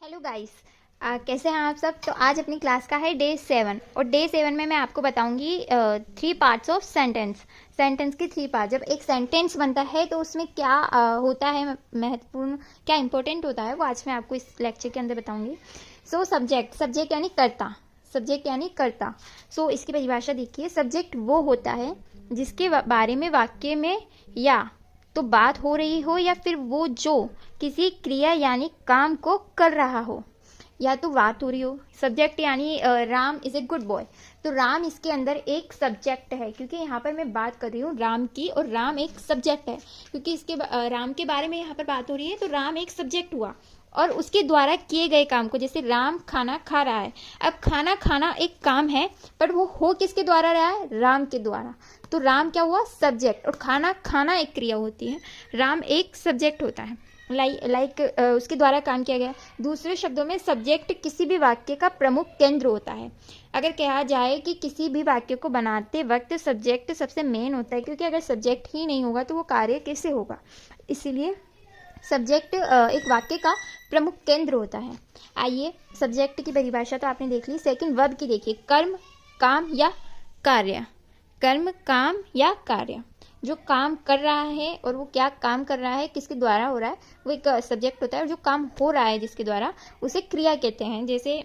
Hello guys. कैसे हैं आप सब। तो आज अपनी क्लास का है डे 7 और डे 7 में मैं आपको बताऊंगी 3 पार्ट्स ऑफ सेंटेंस। सेंटेंस के 3 पार्ट। जब एक सेंटेंस बनता है तो उसमें क्या होता है महत्वपूर्ण, क्या इंपॉर्टेंट होता है, वो आज मैं आपको इस लेक्चर के अंदर बताऊंगी। सो सब्जेक्ट, सब्जेक्ट यानी कर्ता, सब्जेक्ट यानी कर्ता। सो इसकी परिभाषा देखिए। सब्जेक्ट वो होता है जिसके बारे में वाक्य में या तो बात हो रही हो या फिर वो जो किसी क्रिया यानी काम को कर रहा हो या तो बात हो रही हो। सब्जेक्ट यानी Ram is a good boy, तो राम इसके अंदर एक सब्जेक्ट है, क्योंकि यहाँ पर मैं बात कर रही हूँ राम की और राम एक सब्जेक्ट है, क्योंकि इसके राम के बारे में यहाँ पर बात हो रही है, तो राम एक सब्जेक्ट हुआ और उसके द्वारा किए गए काम को, जैसे राम खाना खा रहा है। अब खाना खाना एक काम है, पर वो हो किसके द्वारा रहा है? राम के द्वारा। तो राम क्या हुआ? सब्जेक्ट। और खाना खाना एक क्रिया होती है, राम एक सब्जेक्ट होता है। लाइक उसके द्वारा काम किया गया। दूसरे शब्दों में सब्जेक्ट किसी भी वाक्य का प्रमुख केंद्र होता है। अगर कहा जाए कि किसी भी वाक्य को बनाते वक्त सब्जेक्ट सबसे मेन होता है, क्योंकि अगर सब्जेक्ट ही नहीं होगा तो वो कार्य कैसे होगा। इसीलिए सब्जेक्ट एक वाक्य का प्रमुख केंद्र होता है। आइए, सब्जेक्ट की परिभाषा तो आपने देख ली। सेकंड, वर्ब की देखिए। कर्म, काम या कार्य। कर्म, काम या कार्य। जो काम कर रहा है और वो क्या काम कर रहा है, किसके द्वारा हो रहा है, वो एक सब्जेक्ट होता है। और जो काम हो रहा है जिसके द्वारा, उसे क्रिया कहते हैं। जैसे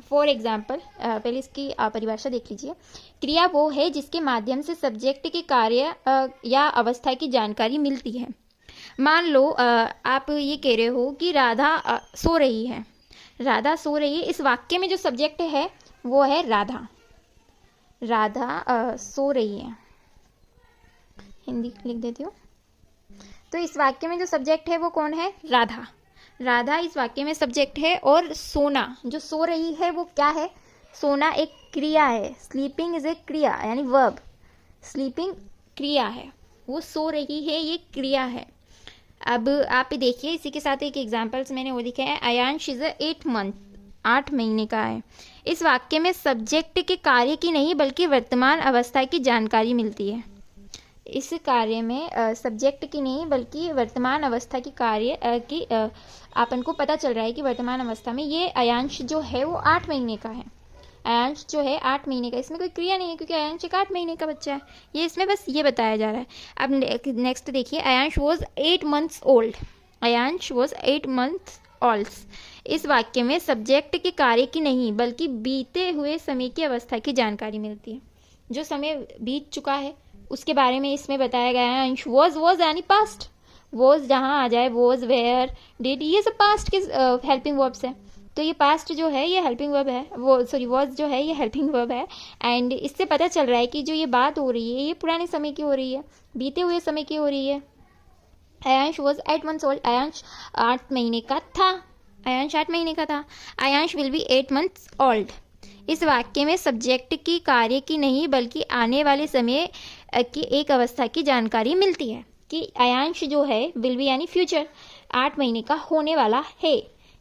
फॉर एग्जाम्पल, पहले इसकी परिभाषा देख लीजिए। क्रिया वो है जिसके माध्यम से सब्जेक्ट के कार्य या अवस्था की जानकारी मिलती है। मान लो आप ये कह रहे हो कि राधा सो रही है। राधा सो रही है, इस वाक्य में जो सब्जेक्ट है वो है राधा। राधा सो रही है, हिंदी लिख देती हूँ। तो इस वाक्य में जो सब्जेक्ट है वो कौन है? राधा। राधा इस वाक्य में सब्जेक्ट है। और सोना, जो सो रही है वो क्या है? सोना एक क्रिया है। स्लीपिंग इज ए क्रिया यानी वर्ब। स्लीपिंग क्रिया है, वो सो रही है, ये क्रिया है। अब आप देखिए, इसी के साथ एक एग्जाम्पल्स मैंने वो लिखे हैं। अयांश इज 8 मंथ, 8 महीने का है। इस वाक्य में सब्जेक्ट के कार्य की नहीं बल्कि वर्तमान अवस्था की जानकारी मिलती है। इस कार्य में सब्जेक्ट की नहीं बल्कि वर्तमान अवस्था की कार्य की अपन को पता चल रहा है कि वर्तमान अवस्था में ये अयांश जो है वो 8 महीने का है। अयांश जो है 8 महीने का, इसमें कोई क्रिया नहीं है क्योंकि अयांश एक 8 महीने का बच्चा है। ये इसमें बस ये बताया जा रहा है। अब नेक्स्ट देखिए। Ayansh was 8 months old. Ayansh was 8 months old. इस वाक्य में सब्जेक्ट के कार्य की नहीं बल्कि बीते हुए समय की अवस्था की जानकारी मिलती है। जो समय बीत चुका है उसके बारे में इसमें बताया गया है। अंश वॉज यानी पास्ट। वॉज जहाँ आ जाए, वॉज, वेयर, डिड, ये सब पास्ट के हेल्पिंग वर्ब्स है। तो ये पास्ट जो है ये हेल्पिंग वर्ब है, वो सॉरी वॉज जो है ये हेल्पिंग वर्ब है। एंड इससे पता चल रहा है कि जो ये बात हो रही है ये पुराने समय की हो रही है, बीते हुए समय की हो रही है। Ayansh was 8 months old. Ayansh 8 महीने का था। अयांश 8 महीने का था। Ayansh will be 8 months old. इस वाक्य में सब्जेक्ट की कार्य की नहीं बल्कि आने वाले समय की एक अवस्था की जानकारी मिलती है कि अयांश जो है विल बी यानी फ्यूचर, 8 महीने का होने वाला है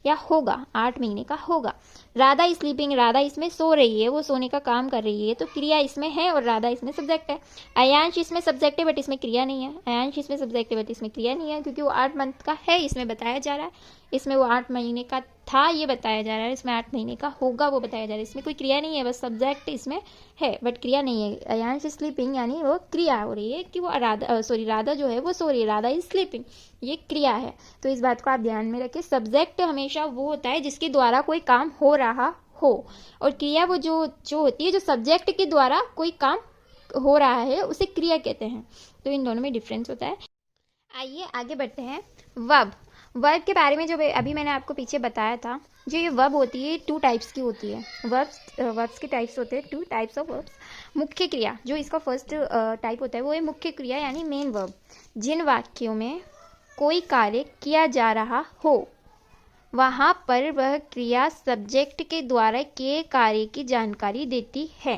या होगा, 8 महीने का होगा। राधा इज स्लीपिंग, राधा इसमें सो रही है, वो सोने का काम कर रही है, तो क्रिया इसमें है और राधा इसमें सब्जेक्ट है। अयांश इसमें सब्जेक्ट है बट इसमें क्रिया नहीं है। अयांश इसमें सब्जेक्ट है बट इसमें क्रिया नहीं है, क्योंकि वो 8 मंथ का है, इसमें बताया जा रहा है। इसमें वो 8 महीने का था ये बताया जा रहा है, इसमें 8 महीने का होगा वो बताया जा रहा है। इसमें कोई क्रिया नहीं है, बस सब्जेक्ट इसमें है बट क्रिया नहीं है। अयांश स्लीपिंग यानी वो क्रिया हो रही है कि वो राधा जो है वो सो रही है, राधा इज स्लीपिंग, ये क्रिया है। तो इस बात को आप ध्यान में रखें। सब्जेक्ट हमेशा वो होता है जिसके द्वारा कोई काम हो रहा हो, और क्रिया वो जो होती है जो सब्जेक्ट के द्वारा कोई काम हो रहा है उसे क्रिया कहते हैं। तो इन दोनों में डिफरेंस होता है। आइए आगे बढ़ते हैं। वर्ब। वर्ब के बारे में जो अभी मैंने आपको पीछे बताया था, जो ये वर्ब होती है 2 टाइप्स की होती है। वर्ब्स के टाइप्स होते हैं 2 टाइप्स ऑफ वर्ब्स। मुख्य क्रिया, जो इसका फर्स्ट टाइप होता है वो है मुख्य क्रिया यानी मेन वर्ब। जिन वाक्यों में कोई कार्य किया जा रहा हो वहाँ पर वह क्रिया सब्जेक्ट के द्वारा किए कार्य की जानकारी देती है।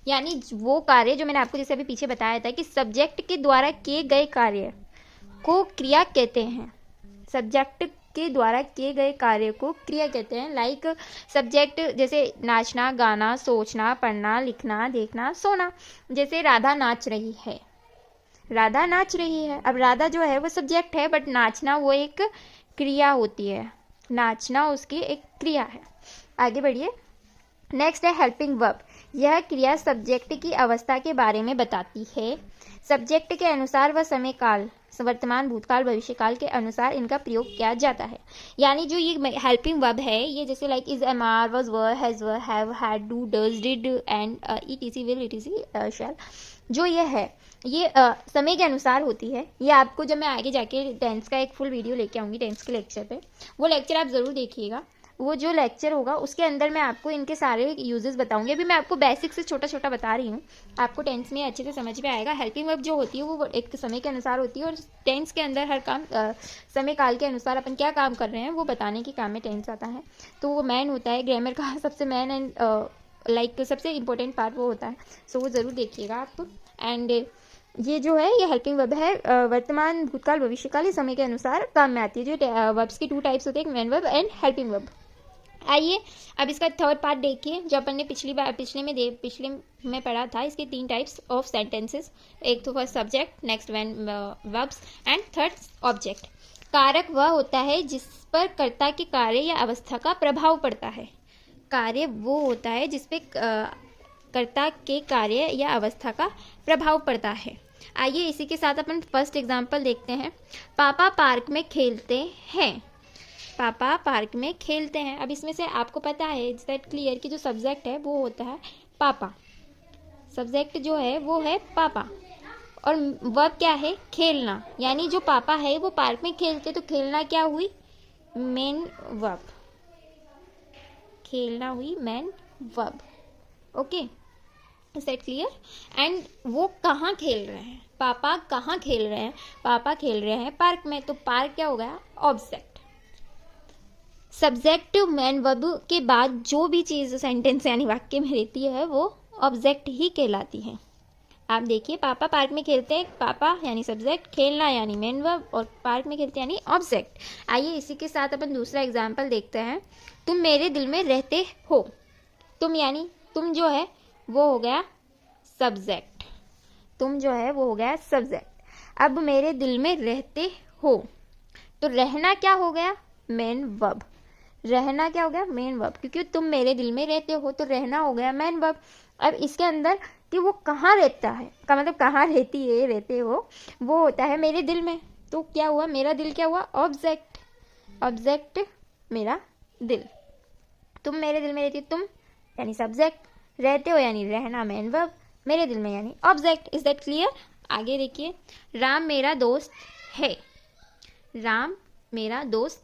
यानी वो कार्य जो मैंने आपको जैसे अभी पीछे बताया था कि सब्जेक्ट के द्वारा किए गए कार्य को क्रिया कहते हैं। सब्जेक्ट के द्वारा किए गए कार्य को क्रिया कहते हैं। लाइक सब्जेक्ट जैसे नाचना, गाना, सोचना, पढ़ना, लिखना, देखना, सोना। जैसे राधा नाच रही है, राधा नाच रही है। अब राधा जो है वो सब्जेक्ट है बट नाचना वो एक क्रिया होती है। नाचना उसकी एक क्रिया है। आगे बढ़िए। नेक्स्ट है हेल्पिंग वर्ब। यह क्रिया सब्जेक्ट की अवस्था के बारे में बताती है। सब्जेक्ट के अनुसार व समय काल, वर्तमान, भूतकाल, भविष्यकाल के अनुसार इनका प्रयोग किया जाता है। यानी जो ये हेल्पिंग वर्ब है, ये जैसे like is, am are, was, were, has, were, have, had, do, does, did and etc, will, etc, shall, जो ये है ये समय के अनुसार होती है। ये आपको जब मैं आगे जाके टेंस का एक फुल वीडियो लेके आऊँगी टेंस के लेक्चर पे, वो लेक्चर आप ज़रूर देखिएगा। वो जो लेक्चर होगा उसके अंदर मैं आपको इनके सारे यूजेस बताऊंगी। अभी मैं आपको बेसिक से छोटा छोटा बता रही हूँ, आपको टेंस में अच्छे से समझ में आएगा। हेल्पिंग वर्ब जो होती है वो एक समय के अनुसार होती है, और टेंस के अंदर हर काम समय काल के अनुसार अपन क्या काम कर रहे हैं वो बताने के काम में टेंस आता है। तो वो मैन होता है, ग्रामर का सबसे मैन एंड लाइक सबसे इंपॉर्टेंट पार्ट वो होता है। सो वो ज़रूर देखिएगा आप। एंड ये जो है ये हेल्पिंग वर्ब है, वर्तमान, भूतकाल, भविष्यकाल, ये समय के अनुसार काम में आती है। जो वर्ब्स की 2 टाइप्स होते हैं, man verb and helping verb. आइए अब इसका थर्ड पार्ट देखिए, जो अपन ने पिछले में पढ़ा था। इसके 3 टाइप्स ऑफ सेंटेंसेस। एक तो first subject, next man verbs and third object. कारक वह होता है जिस पर कर्ता के कार्य या अवस्था का प्रभाव पड़ता है। कार्य वो होता है जिस पे कर्ता के कार्य या अवस्था का प्रभाव पड़ता है। आइए इसी के साथ अपन फर्स्ट एग्जाम्पल देखते हैं। पापा पार्क में खेलते हैं। पापा पार्क में खेलते हैं। अब इसमें से आपको पता है, इट्स दैट क्लियर, कि जो सब्जेक्ट है वो होता है पापा। सब्जेक्ट जो है वो है पापा, और वर्ब क्या है, खेलना। यानी जो पापा है वो पार्क में खेलते, तो खेलना क्या हुई, मेन वर्ब। खेलना हुई main verb. Okay, is that clear. And वो कहाँ खेल रहे हैं, पापा कहाँ खेल रहे हैं, पापा खेल रहे हैं पार्क में, तो पार्क क्या हो गया, ऑब्जेक्ट। सब्जेक्ट मैन वर्ब के बाद जो भी चीज़ सेंटेंस यानी वाक्य में रहती है वो ऑब्जेक्ट ही कहलाती है। आप देखिए, पापा पार्क में खेलते हैं, पापा यानी सब्जेक्ट, खेलना यानी मैन वर्ब, और पार्क में खेलते यानी ऑब्जेक्ट। आइए इसी के साथ अपन दूसरा एग्जाम्पल देखते हैं। तुम मेरे दिल में रहते हो। तुम यानी तुम जो है वो हो गया सब्जेक्ट। तुम जो है वो हो गया सब्जेक्ट। अब मेरे दिल में रहते हो, तो रहना क्या हो गया, मेन वर्ब। रहना क्या हो गया, मेन वर्ब, क्योंकि तुम मेरे दिल में रहते हो तो रहना हो गया मेन वर्ब। अब इसके अंदर कि वो कहाँ रहता है का मतलब कहाँ रहती है, रहते हो, वो होता है मेरे दिल में। तो क्या हुआ, मेरा दिल क्या हुआ, ऑब्जेक्ट। ऑब्जेक्ट मेरा दिल। तुम मेरे दिल में रहती हो, तुम यानी सब्जेक्ट, रहते हो यानी रहना मेन वर्ब, मेरे दिल में यानी ऑब्जेक्ट। Is that clear. आगे देखिए, राम मेरा दोस्त है। राम मेरा दोस्त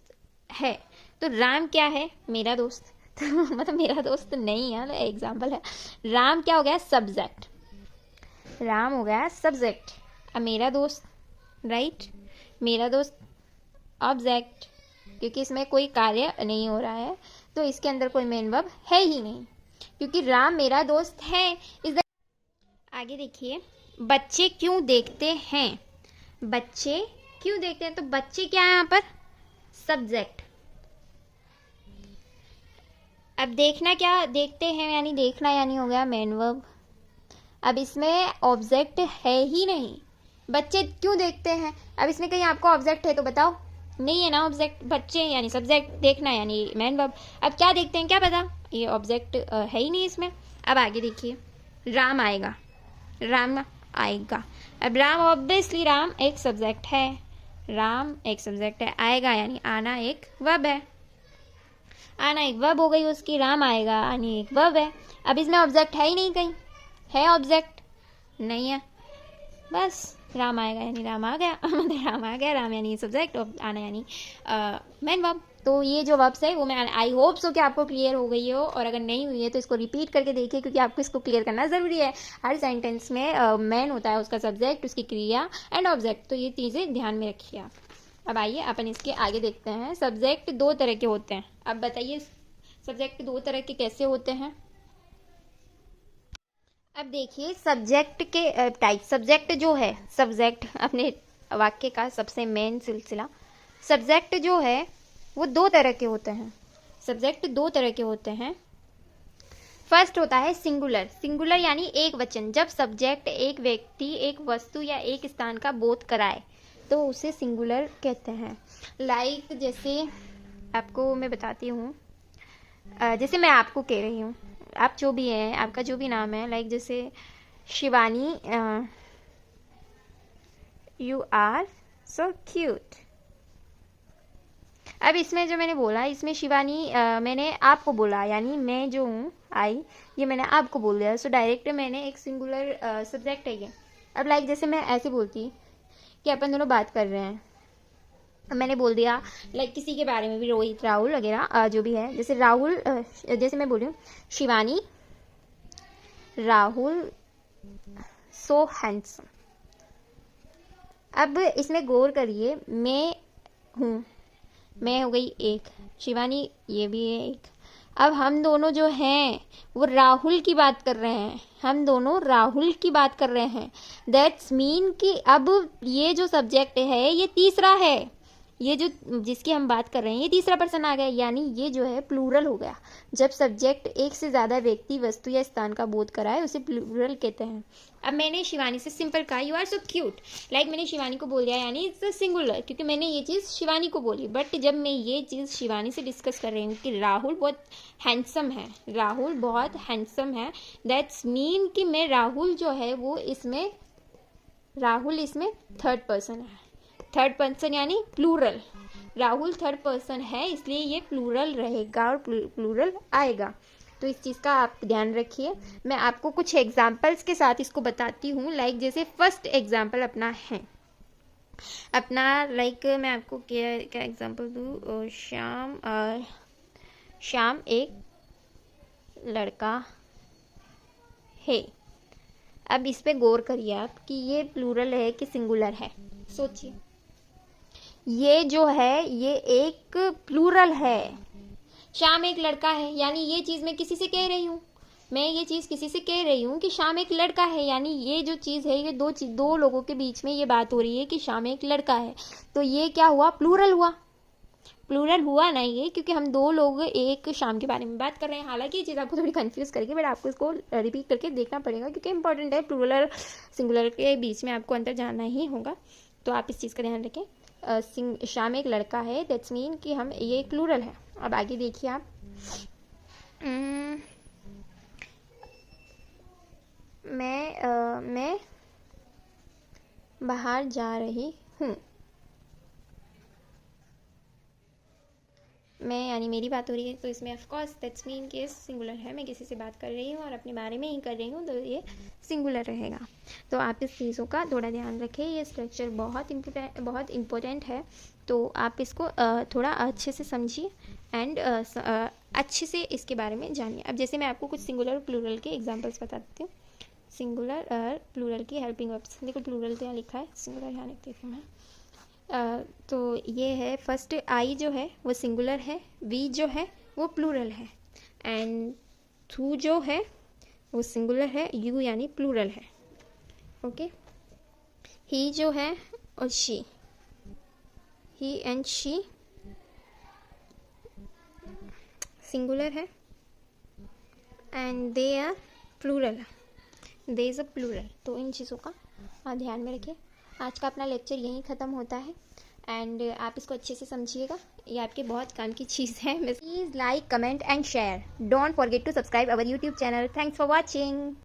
है, तो राम क्या है, मेरा दोस्त। तो मतलब मेरा दोस्त नहीं है, एग्जाम्पल है। राम क्या हो गया, सब्जेक्ट। राम हो गया सब्जेक्ट। अब मेरा दोस्त, राइट, मेरा दोस्त ऑब्जेक्ट, क्योंकि इसमें कोई कार्य नहीं हो रहा है, तो इसके अंदर कोई मेन वर्ब है ही नहीं, क्योंकि राम मेरा दोस्त है। आगे देखिए, बच्चे क्यों देखते हैं। बच्चे क्यों देखते हैं, तो बच्चे क्या है यहाँ पर, सब्जेक्ट। अब देखना क्या, देखते हैं यानी देखना यानी हो गया मेन वर्ब। अब इसमें ऑब्जेक्ट है ही नहीं, बच्चे क्यों देखते हैं। अब इसमें कहीं आपको ऑब्जेक्ट है तो बताओ, नहीं है ना ऑब्जेक्ट। बच्चे यानी सब्जेक्ट, देखना यानी मेन वर्ब। अब क्या देखते हैं क्या पता, ये ऑब्जेक्ट है ही नहीं इसमें। अब आगे देखिए, राम आएगा। राम आएगा, अब राम ऑब्वियसली राम एक सब्जेक्ट है, राम एक सब्जेक्ट है। आएगा यानी आना एक वर्ब है, आना एक वर्ब हो गई उसकी, राम आएगा यानी एक वर्ब है। अब इसमें ऑब्जेक्ट है ही नहीं, कहीं है ऑब्जेक्ट नहीं है, बस राम आएगा यानी राम आ गया। मतलब राम आ गया, राम यानी सब्जेक्ट, और आना यानी मेन वर्ब। तो ये जो वर्ब्स है वो मैं आई होप सो कि आपको क्लियर हो गई हो, और अगर नहीं हुई है तो इसको रिपीट करके देखिए, क्योंकि आपको इसको क्लियर करना ज़रूरी है। हर सेंटेंस में मैन होता है उसका सब्जेक्ट, उसकी क्रिया एंड ऑब्जेक्ट, तो ये चीज़ें ध्यान में रखिए आप। अब आइए अपन इसके आगे देखते हैं। सब्जेक्ट 2 तरह के होते हैं। अब बताइए सब्जेक्ट 2 तरह के कैसे होते हैं। अब देखिए सब्जेक्ट के टाइप। सब्जेक्ट जो है, सब्जेक्ट अपने वाक्य का सबसे मेन सिलसिला। सब्जेक्ट जो है वो 2 तरह के होते हैं। सब्जेक्ट 2 तरह के होते हैं। फर्स्ट होता है सिंगुलर। सिंगुलर यानी एक वचन। जब सब्जेक्ट एक व्यक्ति, एक वस्तु या एक स्थान का बोध कराए तो उसे सिंगुलर कहते हैं। लाइक जैसे आपको मैं बताती हूँ। जैसे मैं आपको कह रही हूँ, आप जो भी हैं, आपका जो भी नाम है, लाइक जैसे Shivani, you are so cute. अब इसमें जो मैंने बोला, इसमें शिवानी मैंने आपको बोला, यानी मैं जो हूँ आई, ये मैंने आपको बोल दिया। सो डायरेक्ट मैंने एक सिंगुलर सब्जेक्ट है ये। अब लाइक जैसे मैं ऐसे बोलती कि अपन दोनों बात कर रहे हैं, मैंने बोल दिया लाइक किसी के बारे में भी, रोहित, राहुल वगैरह जो भी है। जैसे राहुल, जैसे मैं बोल रही हूँ शिवानी, राहुल सो हैंडसम। अब इसमें गौर करिए, मैं हूँ, मैं हो गई एक, शिवानी ये भी है एक। अब हम दोनों जो हैं वो राहुल की बात कर रहे हैं, हम दोनों राहुल की बात कर रहे हैं। दैट्स मीन कि अब ये जो सब्जेक्ट है ये तीसरा है, ये जो जिसकी हम बात कर रहे हैं ये तीसरा पर्सन आ गया, यानी ये जो है प्लूरल हो गया। जब सब्जेक्ट एक से ज़्यादा व्यक्ति, वस्तु या स्थान का बोध कराए उसे प्लूरल कहते हैं। अब मैंने शिवानी से सिंपल कहा you are so cute, like मैंने शिवानी को बोल दिया, यानी इट्स सिंगुलर, क्योंकि मैंने ये चीज़ शिवानी को बोली। बट जब मैं ये चीज़ शिवानी से डिस्कस कर रही हूँ कि राहुल बहुत हैंडसम है, राहुल बहुत हैंडसम है, दैट्स मीन कि मैं राहुल जो है वो इसमें, राहुल इसमें थर्ड पर्सन है, थर्ड पर्सन यानी प्लूरल। राहुल थर्ड पर्सन है, इसलिए ये प्लूरल रहेगा और प्लूरल आएगा। तो इस चीज़ का आप ध्यान रखिए। मैं आपको कुछ एग्जाम्पल्स के साथ इसको बताती हूँ। लाइक जैसे फर्स्ट एग्जाम्पल अपना है, अपना लाइक मैं आपको क्या क्या एग्जाम्पल दूँ। श्याम एक लड़का है। अब इस पे गौर करिए आप कि ये प्लूरल है कि सिंगुलर है, सोचिए। ये जो है ये एक प्लूरल है। श्याम एक लड़का है, यानी ये चीज़ मैं किसी से कह रही हूँ, मैं ये चीज़ किसी से कह रही हूँ कि श्याम एक लड़का है, यानी ये जो चीज़ है ये दो लोगों के बीच में ये बात हो रही है कि श्याम एक लड़का है। तो ये क्या हुआ, प्लूरल हुआ। प्लूरल हुआ ना ये, क्योंकि हम दो लोग एक शाम के बारे में बात कर रहे हैं। हालांकि ये चीज़ आपको थोड़ी कंफ्यूज करेगी, बट आपको इसको रिपीट करके देखना पड़ेगा, क्योंकि इंपॉर्टेंट है। प्लूरल सिंगुलर के बीच में आपको अंतर जानना ही होगा, तो आप इस चीज़ का ध्यान रखें। श्याम एक लड़का है, दैट्स मीन कि हम ये एक प्लूरल है। अब आगे देखिए आप, मैं बाहर जा रही हूँ। मैं यानी मेरी बात हो रही है, तो इसमें ऑफ कोर्स दैट्स मीन कि सिंगुलर है, मैं किसी से बात कर रही हूँ और अपने बारे में ही कर रही हूँ, तो ये सिंगुलर रहेगा। तो आप इस चीज़ों का थोड़ा ध्यान रखें, ये स्ट्रक्चर बहुत इम्पोर्टेंट है, तो आप इसको थोड़ा अच्छे से समझिए एंड अच्छे से इसके बारे में जानिए। अब जैसे मैं आपको कुछ सिंगुलर और प्लूरल के एग्जाम्पल्स बता देती हूँ। सिंगुलर और प्लूरल की हेल्पिंग वर्ब्स, देखो प्लूरल तो यहाँ लिखा है, सिंगुलर यहाँ लिख देती हूँ मैं। तो ये है फर्स्ट, आई जो है वो सिंगुलर है, वी जो है वो प्लूरल है, एंड थू जो है वो सिंगुलर है, यू यानी प्लूरल है। ओके, ही जो है और she, he and she singular है, and they are plural, they is a plural. तो इन चीज़ों का आप ध्यान में रखिए। आज का अपना लेक्चर यहीं ख़त्म होता है, एंड आप इसको अच्छे से समझिएगा, ये आपके बहुत काम की चीज़ है। Please like, comment and share. Don't forget to subscribe our YouTube channel. Thanks for watching.